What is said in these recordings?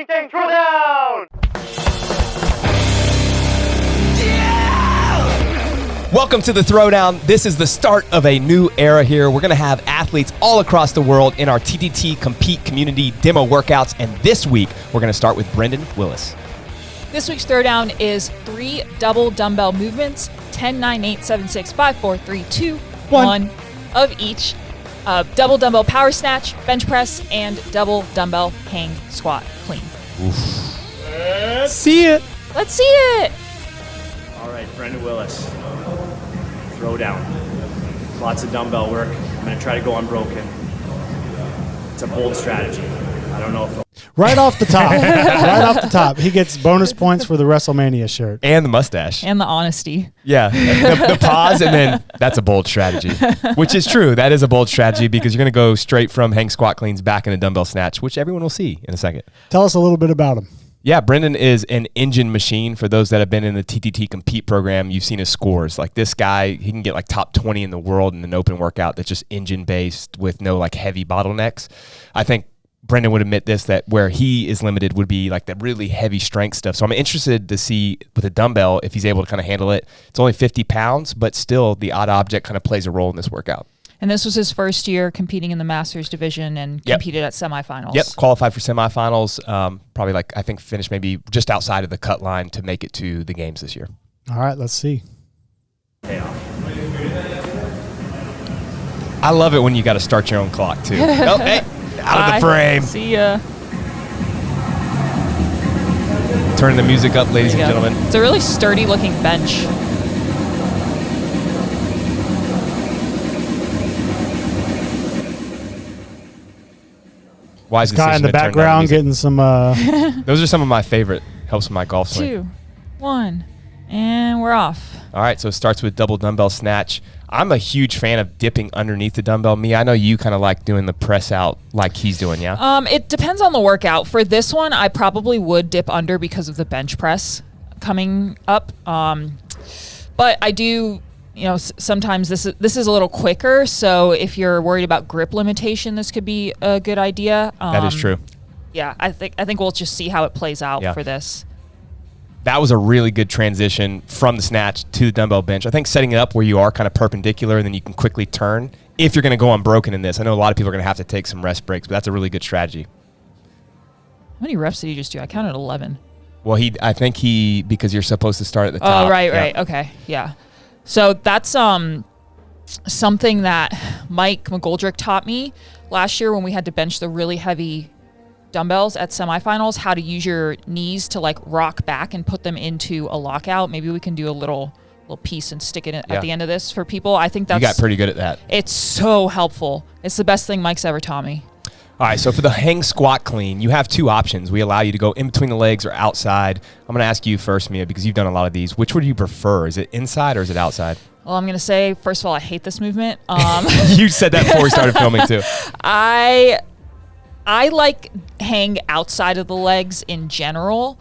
TTT Throwdown! Welcome to the Throwdown. This is the start of a new era here. We're going to have athletes all across the world in our TTT Compete community demo workouts. And this week, we're going to start with Brendan Willis. This week's Throwdown is 3 double dumbbell movements, 10, 9, 8, 7, 6, 5, 4, 3, 2, 1 of each. Double dumbbell power snatch, bench press, and double dumbbell hang squat clean. Oof. Let's see it. Let's see it. All right, Brendan Willis. Throwdown. Lots of dumbbell work. I'm going to try to go unbroken. It's a bold strategy. I don't know if Right off the top. Right off the top. He gets bonus points for the WrestleMania shirt. And the mustache. And the honesty. Yeah. The pause, and then that's a bold strategy. Which is true. That is a bold strategy because you're going to go straight from hang squat cleans back into dumbbell snatch, which everyone will see in a second. Tell us a little bit about him. Yeah, Brendan is an engine machine. For those that have been in the TTT Compete program, you've seen his scores. Like this guy, he can get like top 20 in the world in an open workout that's just engine-based with no like heavy bottlenecks. I think Brendan would admit this, that where he is limited would be like the really heavy strength stuff. So I'm interested to see with a dumbbell if he's able to kind of handle it. It's only 50 pounds, but still the odd object kind of plays a role in this workout. And this was his first year competing in the Masters division and competed at semifinals. Yep, qualified for semifinals. Probably like I think finished maybe just outside of the cut line to make it to the games this year. All right, let's see. I love it when you got to start your own clock too. Oh, hey, out of the frame. See ya. Turning the music up, ladies and gentlemen. It's a really sturdy looking bench. Why is This guy in the background getting some... Those are some of my favorite. Helps with my golf swing. 2, 1, and we're off. All right, so it starts with double dumbbell snatch. I'm a huge fan of dipping underneath the dumbbell. I know you kind of like doing the press out like he's doing, yeah? It depends on the workout. For this one, I probably would dip under because of the bench press coming up. But I do... You know, sometimes this is a little quicker, so if you're worried about grip limitation, this could be a good idea. That is true. Yeah, I think we'll just see how it plays out for this. That was a really good transition from the snatch to the dumbbell bench. I think setting it up where you are kind of perpendicular and then you can quickly turn if you're going to go unbroken in this. I know a lot of people are going to have to take some rest breaks, but that's a really good strategy. How many reps did you just do? I counted 11. Well, I think because you're supposed to start at the top. Oh, right. Okay, yeah. So that's something that Mike McGoldrick taught me last year when we had to bench the really heavy dumbbells at semifinals, how to use your knees to like rock back and put them into a lockout. Maybe we can do a little piece and stick it at the end of this for people. I think that's... You got pretty good at that. It's so helpful. It's the best thing Mike's ever taught me. All right, so for the hang squat clean, you have two options. We allow you to go in between the legs or outside. I'm going to ask you first, Mia, because you've done a lot of these. Which would you prefer? Is it inside or is it outside? Well, I'm going to say, first of all, I hate this movement. You said that before we started filming, too. I like hang outside of the legs in general,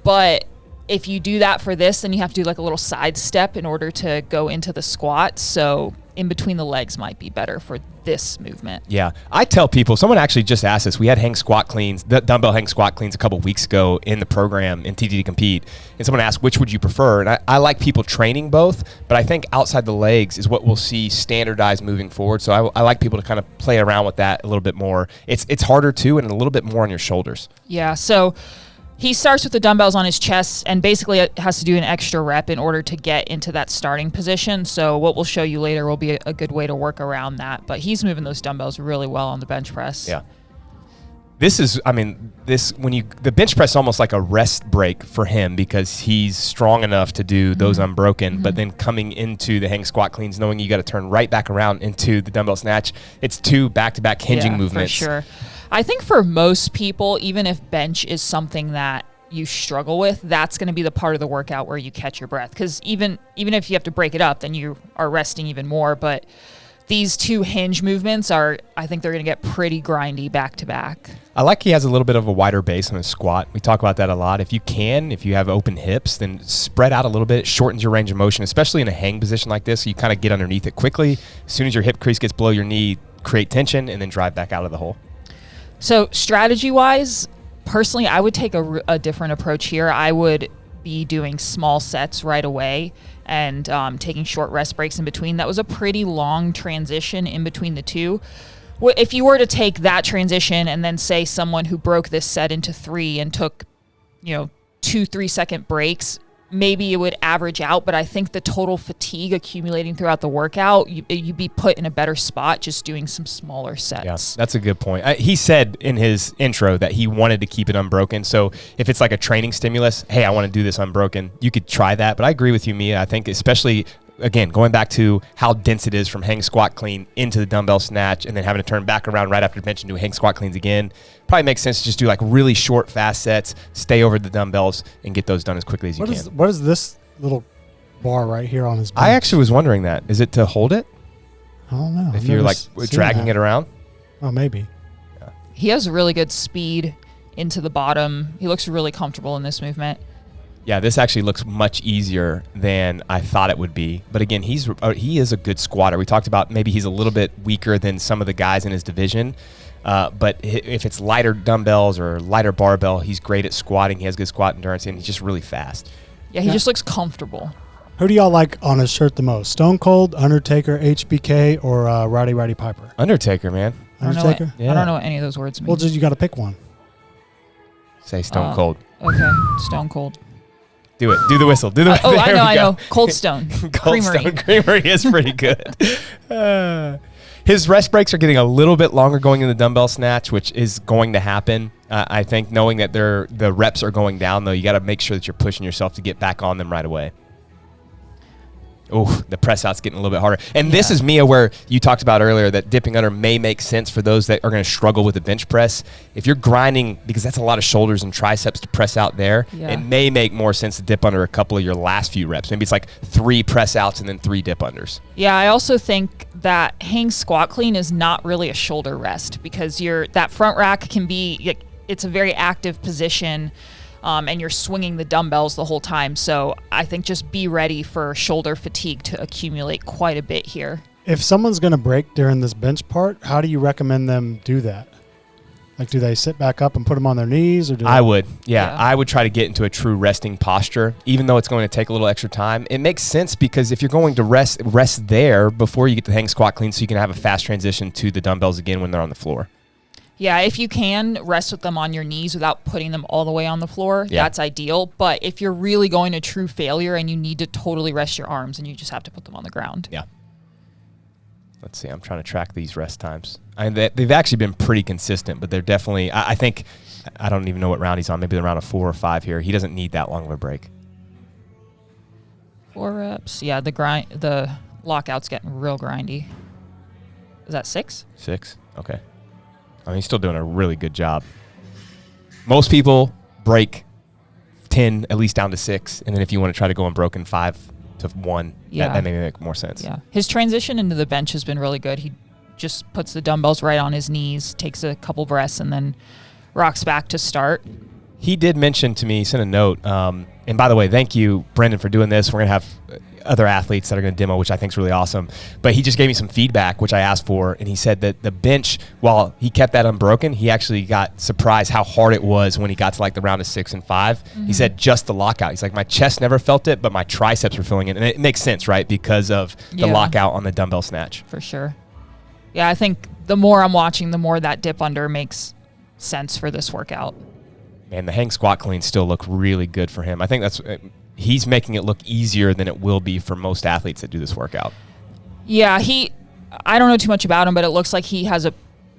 but if you do that for this, then you have to do like a little side step in order to go into the squat. So in between the legs might be better for this movement. Yeah. I tell people, someone actually just asked us, we had hang squat cleans, the dumbbell hang squat cleans a couple weeks ago in the program in TTT Compete. And someone asked, which would you prefer? And I like people training both, but I think outside the legs is what we'll see standardized moving forward. So I like people to kind of play around with that a little bit more. It's harder too, and a little bit more on your shoulders. Yeah. So he starts with the dumbbells on his chest and basically it has to do an extra rep in order to get into that starting position. So what we'll show you later will be a good way to work around that. But he's moving those dumbbells really well on the bench press. Yeah. The bench press is almost like a rest break for him because he's strong enough to do those unbroken, but then coming into the hang squat cleans, knowing you got to turn right back around into the dumbbell snatch, it's two back-to-back hinging movements. For sure. I think for most people, even if bench is something that you struggle with, that's going to be the part of the workout where you catch your breath. Because even if you have to break it up, then you are resting even more. But these two hinge movements I think they're going to get pretty grindy back to back. I like he has a little bit of a wider base on his squat. We talk about that a lot. If you have open hips, then spread out a little bit. It shortens your range of motion, especially in a hang position like this. So you kind of get underneath it quickly. As soon as your hip crease gets below your knee, create tension and then drive back out of the hole. So strategy-wise, personally, I would take a different approach here. I would be doing small sets right away and taking short rest breaks in between. That was a pretty long transition in between the two. If you were to take that transition and then say someone who broke this set into 3 and took, 2-3 second breaks, maybe it would average out, but I think the total fatigue accumulating throughout the workout, you'd be put in a better spot just doing some smaller sets. Yeah, that's a good point. He said in his intro that he wanted to keep it unbroken. So if it's like a training stimulus, hey, I want to do this unbroken, you could try that. But I agree with you, Mia. I think especially, again, going back to how dense it is from hang squat clean into the dumbbell snatch and then having to turn back around right after bench and do hang squat cleans again, probably makes sense to just do like really short, fast sets, stay over the dumbbells, and get those done as quickly as you can. What is this little bar right here on his bench? I actually was wondering that. Is it to hold it? I don't know. If you're like dragging it around? Oh, maybe. He has really good speed into the bottom. He looks really comfortable in this movement. Yeah, this actually looks much easier than I thought it would be. But again, he is a good squatter. We talked about maybe he's a little bit weaker than some of the guys in his division. But if it's lighter dumbbells or lighter barbell, he's great at squatting. He has good squat endurance, and he's just really fast. Yeah, he just looks comfortable. Who do y'all like on his shirt the most? Stone Cold, Undertaker, HBK, or Roddy Piper? Undertaker, man. Undertaker? I don't know what any of those words mean. Well, you got to pick one. Say Stone Cold. Okay, Stone Cold. Do it. Do the whistle. Do the. Oh, I know. Cold Stone. Cold Stone Creamery is pretty good. His rest breaks are getting a little bit longer going in the dumbbell snatch, which is going to happen. I think knowing that the reps are going down, though, you got to make sure that you're pushing yourself to get back on them right away. Oh, the press out's getting a little bit harder. And this is, Mia, where you talked about earlier that dipping under may make sense for those that are going to struggle with the bench press. If you're grinding, because that's a lot of shoulders and triceps to press out there, it may make more sense to dip under a couple of your last few reps. Maybe it's like 3 press outs and then 3 dip unders. Yeah, I also think that hang squat clean is not really a shoulder rest because that front rack can be, it's a very active position. And you're swinging the dumbbells the whole time. So I think just be ready for shoulder fatigue to accumulate quite a bit here. If someone's going to break during this bench part, how do you recommend them do that? Like, do they sit back up and put them on their knees? Or I would. Yeah, I would try to get into a true resting posture, even though it's going to take a little extra time. It makes sense because if you're going to rest there before you get the hang squat clean so you can have a fast transition to the dumbbells again when they're on the floor. Yeah, if you can rest with them on your knees without putting them all the way on the floor, that's ideal. But if you're really going to true failure and you need to totally rest your arms, and you just have to put them on the ground. Yeah. Let's see. I'm trying to track these rest times. They've actually been pretty consistent, but they're definitely, I think, I don't even know what round he's on. Maybe the round of 4 or 5 here. He doesn't need that long of a break. 4 reps. Yeah, the lockout's getting real grindy. Is that 6? 6? Okay. I mean, he's still doing a really good job. Most people break 10, at least down to 6. And then if you want to try to go unbroken 5 to 1, that may make more sense. Yeah. His transition into the bench has been really good. He just puts the dumbbells right on his knees, takes a couple breaths, and then rocks back to start. He did mention to me, sent a note. And by the way, thank you, Brendan, for doing this. We're going to have other athletes that are going to demo, which I think is really awesome. But he just gave me some feedback, which I asked for, and he said that the bench, while he kept that unbroken, he actually got surprised how hard it was when he got to like the round of 6 and 5. Mm-hmm. He said just the lockout. He's like, my chest never felt it, but my triceps were feeling it. And it makes sense, right? Because of the lockout on the dumbbell snatch. For sure. Yeah, I think the more I'm watching, the more that dip under makes sense for this workout. Man, the hang squat cleans still look really good for him. I think he's making it look easier than it will be for most athletes that do this workout. Yeah, I don't know too much about him, but it looks like he has a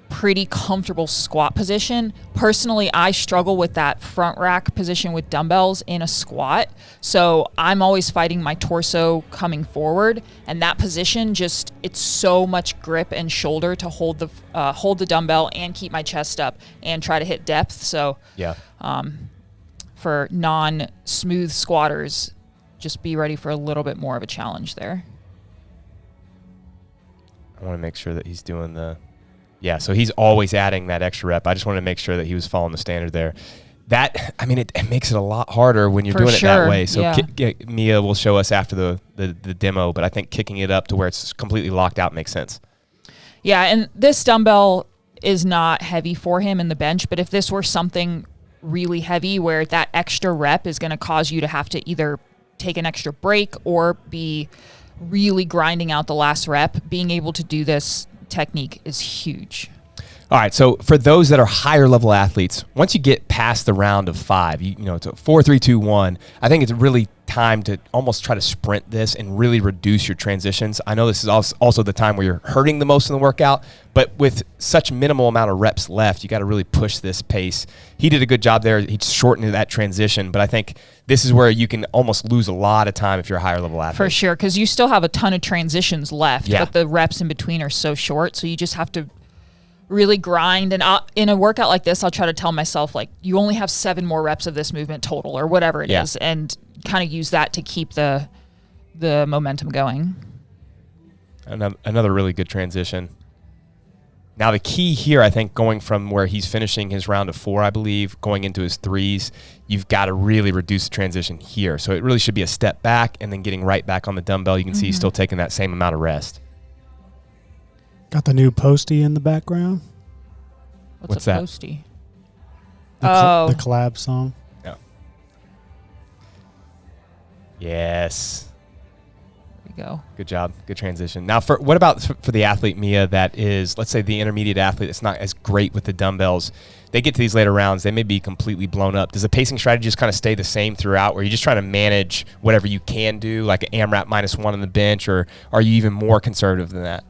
pretty comfortable squat position. Personally, I struggle with that front rack position with dumbbells in a squat. So I'm always fighting my torso coming forward, and that position it's so much grip and shoulder to hold the dumbbell and keep my chest up and try to hit depth. So for non-smooth squatters, just be ready for a little bit more of a challenge there. I want to make sure that he's doing so he's always adding that extra rep. I just wanted to make sure that he was following the standard there. It makes it a lot harder when you're doing it that way. So Mia will show us after the demo, but I think kicking it up to where it's completely locked out makes sense. Yeah, and this dumbbell is not heavy for him in the bench, but if this were something really heavy where that extra rep is going to cause you to have to either take an extra break or be really grinding out the last rep. Being able to do this technique is huge. All right, so for those that are higher level athletes, once you get past the round of 5, you know, it's a 4, 3, 2, 1, I think it's really time to almost try to sprint this and really reduce your transitions. I know this is also the time where you're hurting the most in the workout, but with such minimal amount of reps left, you got to really push this pace. He did a good job there. He shortened that transition, but I think this is where you can almost lose a lot of time if you're a higher level athlete. For sure, because you still have a ton of transitions left, Yeah. but the reps in between are so short, so you just have to really grind. And in a workout like this, I'll try to tell myself, like, you only have 7 more reps of this movement total or whatever it is, and kind of use that to keep the momentum going. Another really good transition. Now the key here, I think, going from where he's finishing his round of 4, I believe, going into his 3s, you've got to really reduce the transition here. So it really should be a step back and then getting right back on the dumbbell. You can see he's still taking that same amount of rest. Got the new postie in the background. What's a that? postie? The collab song. Yeah. Yes. There we go. Good job. Good transition. Now, what about for the athlete, Mia, that is, let's say, the intermediate athlete that's not as great with the dumbbells? They get to these later rounds, they may be completely blown up. Does the pacing strategy just kind of stay the same throughout, where you're just trying to manage whatever you can do, like an AMRAP -1 on the bench, or are you even more conservative than that?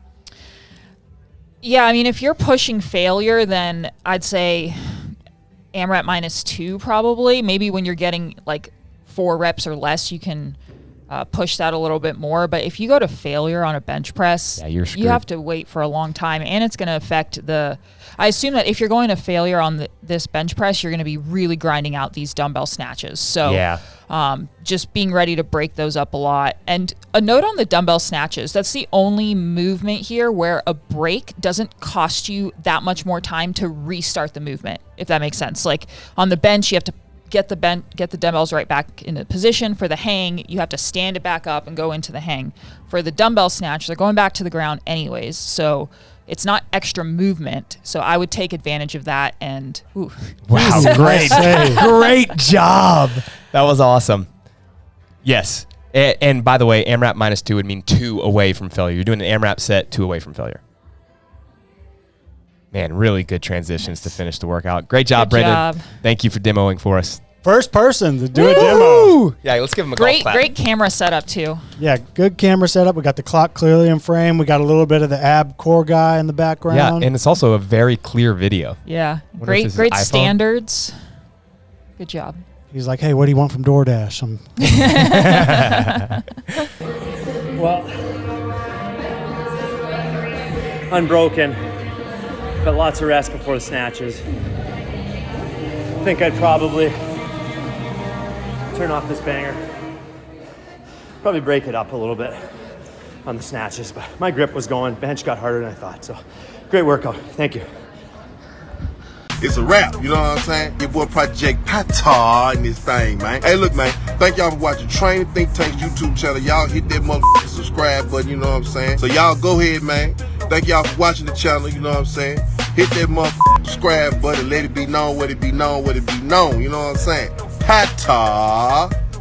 Yeah, I mean, if you're pushing failure, then I'd say AMRAP -2 probably. Maybe when you're getting like 4 reps or less, you can push that a little bit more. But if you go to failure on a bench press, Yeah, you're screwed. you have to wait for a long time, and it's going to affect the. I assume that if you're going to failure on this bench press, you're going to be really grinding out these dumbbell snatches. So Yeah. just being ready to break those up a lot. And a note on the dumbbell snatches, that's the only movement here where a break doesn't cost you that much more time to restart the movement, if that makes sense. Like on the bench, you have to get the dumbbells right back into position. For the hang, you have to stand it back up and go into the hang. For the dumbbell snatch, they're going back to the ground anyways, so it's not extra movement. So I would take advantage of that. And Wow, great. Great job. That was awesome. Yes. And by the way, AMRAP -2 would mean 2 away from failure. You're doing an AMRAP set, 2 away from failure. Man, really good transitions to finish the workout. Great job, Good Brendan. job. Thank you for demoing for us. First person to do a demo. Yeah, let's give him a golf clap. Great camera setup too. Yeah, good camera setup. We got the clock clearly in frame. We got a little bit of the ab core guy in the Yeah, background. and it's also a very clear video. Yeah, Wonder if great this is great iPhone? standards. Good job. He's like, hey, what do you want from DoorDash? Well, unbroken, but lots of rest before the snatches. I think I'd probably turn off this banger. Probably break it up a little bit on the snatches, but my grip was going. Bench got harder than I thought, so great workout. Thank you. It's a wrap, you know what I'm saying? Your boy Project Patar in this thing, man. Hey, look, man, thank y'all for watching Training Think Tank's YouTube channel. Y'all hit that motherfucking subscribe button, you know what I'm saying? So y'all go ahead, man. Thank y'all for watching the channel, you know what I'm saying? Hit that motherfucking subscribe button, let it be known what it be known, what it be known, you know what I'm saying? Patar.